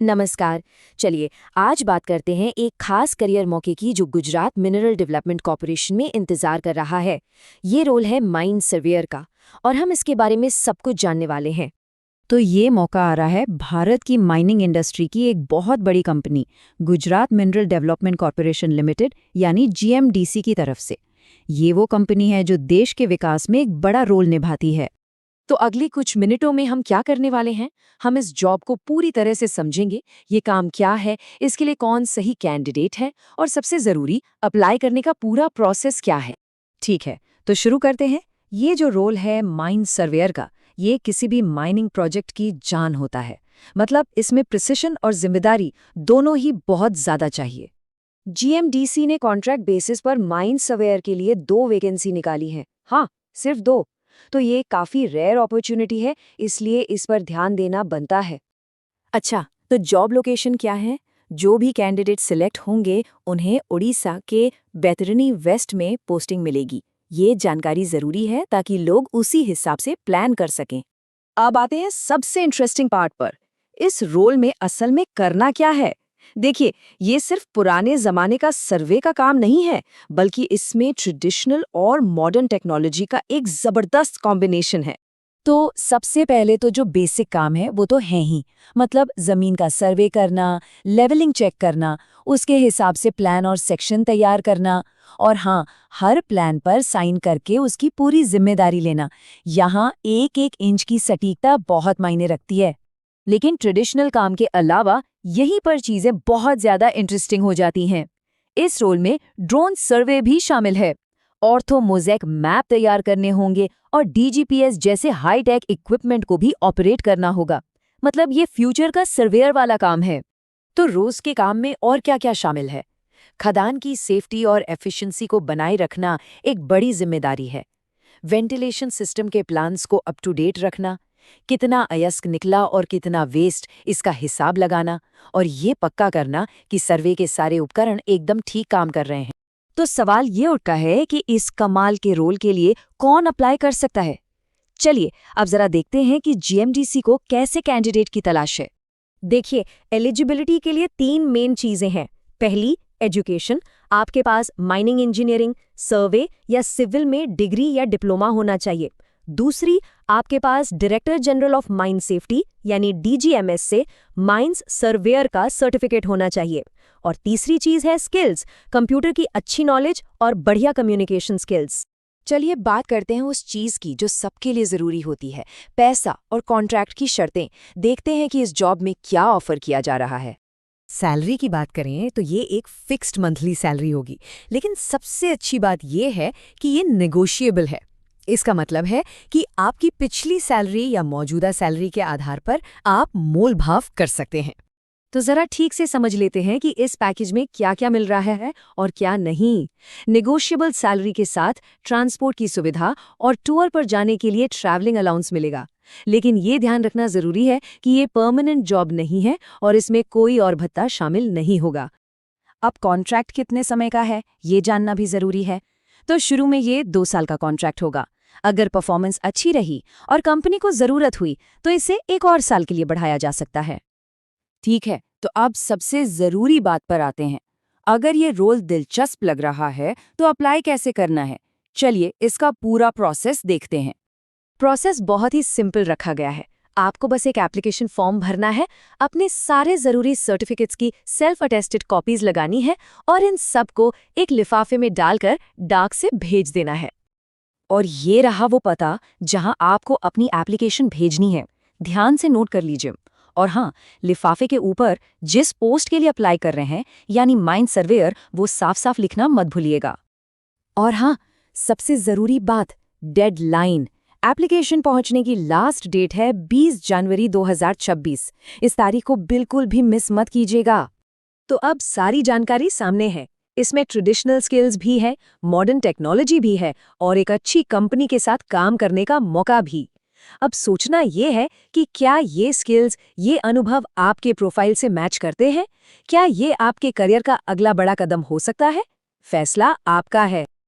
नमस्कार। चलिए आज बात करते हैं एक खास करियर मौके की जो गुजरात मिनरल डेवलपमेंट कॉर्पोरेशन में इंतजार कर रहा है। ये रोल है माइन सर्वेयर का और हम इसके बारे में सब कुछ जानने वाले हैं। तो ये मौका आ रहा है भारत की माइनिंग इंडस्ट्री की एक बहुत बड़ी company Gujarat mineral development corporation limited यानी जीएमडीसी की तरफ से। ये वो कंपनी है जो देश के विकास में एक बड़ा रोल निभाती है। तो अगले कुछ मिनटों में हम क्या करने वाले हैं, हम इस जॉब को पूरी तरह से समझेंगे। ये काम क्या है, इसके लिए कौन सही कैंडिडेट है और सबसे ज़रूरी अप्लाई करने का पूरा प्रोसेस क्या है। ठीक है, तो शुरू करते हैं। ये जो रोल है माइन सर्वेयर का, ये किसी भी माइनिंग प्रोजेक्ट की जान होता है। मतलब इसमें प्रिसिशन और जिम्मेदारी दोनों ही बहुत ज़्यादा चाहिए। जीएमडीसी ने कॉन्ट्रैक्ट बेसिस पर माइन सर्वेयर के लिए 2 वैकेंसी निकाली हैं। हाँ, सिर्फ 2। तो ये काफी रेयर अपॉर्चुनिटी है, इसलिए इस पर ध्यान देना बनता है। अच्छा, तो जॉब लोकेशन क्या है? जो भी कैंडिडेट सिलेक्ट होंगे उन्हें उड़ीसा के बैतरनी वेस्ट में पोस्टिंग मिलेगी। ये जानकारी जरूरी है ताकि लोग उसी हिसाब से प्लान कर सकें। अब आते हैं सबसे इंटरेस्टिंग पार्ट पर। इस रोल में असल में करना क्या है? देखिए, ये सिर्फ पुराने जमाने का सर्वे का काम नहीं है, बल्कि इसमें ट्रेडिशनल और मॉडर्न टेक्नोलॉजी का एक जबरदस्त कॉम्बिनेशन है। तो सबसे पहले तो जो बेसिक काम है वो तो है ही, मतलब जमीन का सर्वे करना, लेवलिंग चेक करना, उसके हिसाब से प्लान और सेक्शन तैयार करना, और हाँ, हर प्लान पर साइन करके उसकी पूरी जिम्मेदारी लेना। यहाँ एक एक इंच की सटीकता बहुत मायने रखती है। लेकिन ट्रेडिशनल काम के अलावा यहीं पर चीजें बहुत ज्यादा इंटरेस्टिंग हो जाती हैं। इस रोल में ड्रोन सर्वे भी शामिल है। ऑर्थो मोज़ेक मैप तैयार करने होंगे और डीजीपीएस जैसे हाई टेक इक्विपमेंट को भी ऑपरेट करना होगा। मतलब ये फ्यूचर का सर्वेयर वाला काम है। तो रोज के काम में और क्या-क्या शामिल है? खदान की सेफ्टी और एफिशिएंसी को बनाए रखना एक बड़ी जिम्मेदारी है। वेंटिलेशन सिस्टम के प्लान्स को अप टू डेट रखना, कितना अयस्क निकला और कितना वेस्ट, इसका हिसाब लगाना, और ये पक्का करना कि सर्वे के सारे उपकरण एकदम ठीक काम कर रहे हैं। तो सवाल ये उठता है कि इस कमाल के रोल के लिए कौन अप्लाई कर सकता है? चलिए अब जरा देखते हैं कि जीएमडीसी को कैसे कैंडिडेट की तलाश है। देखिए, एलिजिबिलिटी के लिए 3 मेन चीजें हैं। पहली, एजुकेशन। आपके पास माइनिंग इंजीनियरिंग, सर्वे या सिविल में डिग्री या डिप्लोमा होना चाहिए। दूसरी, आपके पास director general of mine safety यानी डीजीएमएस से माइंस सर्वेयर का सर्टिफिकेट होना चाहिए। और तीसरी चीज है स्किल्स, कंप्यूटर की अच्छी नॉलेज और बढ़िया कम्युनिकेशन स्किल्स। चलिए बात करते हैं उस चीज की जो सबके लिए जरूरी होती है, पैसा और कॉन्ट्रैक्ट की शर्तें। देखते हैं कि इस जॉब में क्या ऑफर किया जा रहा है। सैलरी की बात करें तो ये एक फिक्स्ड मंथली सैलरी होगी, लेकिन सबसे अच्छी बात ये है कि ये नेगोशिएबल है। इसका मतलब है कि आपकी पिछली सैलरी या मौजूदा सैलरी के आधार पर आप मोल भाव कर सकते हैं। तो जरा ठीक से समझ लेते हैं कि इस पैकेज में क्या क्या मिल रहा है और क्या नहीं। नेगोशिएबल सैलरी के साथ ट्रांसपोर्ट की सुविधा और टूर पर जाने के लिए ट्रैवलिंग अलाउंस मिलेगा। लेकिन ये ध्यान रखना जरूरी है कि ये परमानेंट जॉब नहीं है और इसमें कोई और भत्ता शामिल नहीं होगा। अब कॉन्ट्रैक्ट कितने समय का है, ये जानना भी जरूरी है। तो शुरू में ये 2 साल का कॉन्ट्रैक्ट होगा। अगर परफॉर्मेंस अच्छी रही और कंपनी को जरूरत हुई तो इसे 1 और साल के लिए बढ़ाया जा सकता है। ठीक है, तो अब सबसे जरूरी बात पर आते हैं। अगर ये रोल दिलचस्प लग रहा है तो अप्लाई कैसे करना है? चलिए इसका पूरा प्रोसेस देखते हैं। प्रोसेस बहुत ही सिंपल रखा गया है। आपको बस एक एप्लीकेशन फॉर्म भरना है, अपने सारे जरूरी सर्टिफिकेट्स की सेल्फ अटेस्टेड कॉपीज लगानी है और इन सब को एक लिफाफे में डालकर डाक से भेज देना है। और ये रहा वो पता जहां आपको अपनी एप्लीकेशन भेजनी है। ध्यान से नोट कर लीजिए। और हाँ, लिफाफे के ऊपर जिस पोस्ट के लिए अप्लाई कर रहे हैं यानी माइन सर्वेयर, वो साफ साफ लिखना मत भूलिएगा। और हाँ, सबसे जरूरी बात, डेडलाइन। एप्लीकेशन पहुंचने की लास्ट डेट है 20 जनवरी 2026। इस तारीख को बिल्कुल भी मिस मत कीजिएगा। तो अब सारी जानकारी सामने है। इसमें ट्रेडिशनल स्किल्स भी है, मॉडर्न टेक्नोलॉजी भी है और एक अच्छी कंपनी के साथ काम करने का मौका भी। अब सोचना ये है कि क्या ये स्किल्स, ये अनुभव आपके प्रोफाइल से मैच करते हैं? क्या ये आपके करियर का अगला बड़ा कदम हो सकता है? फैसला आपका है।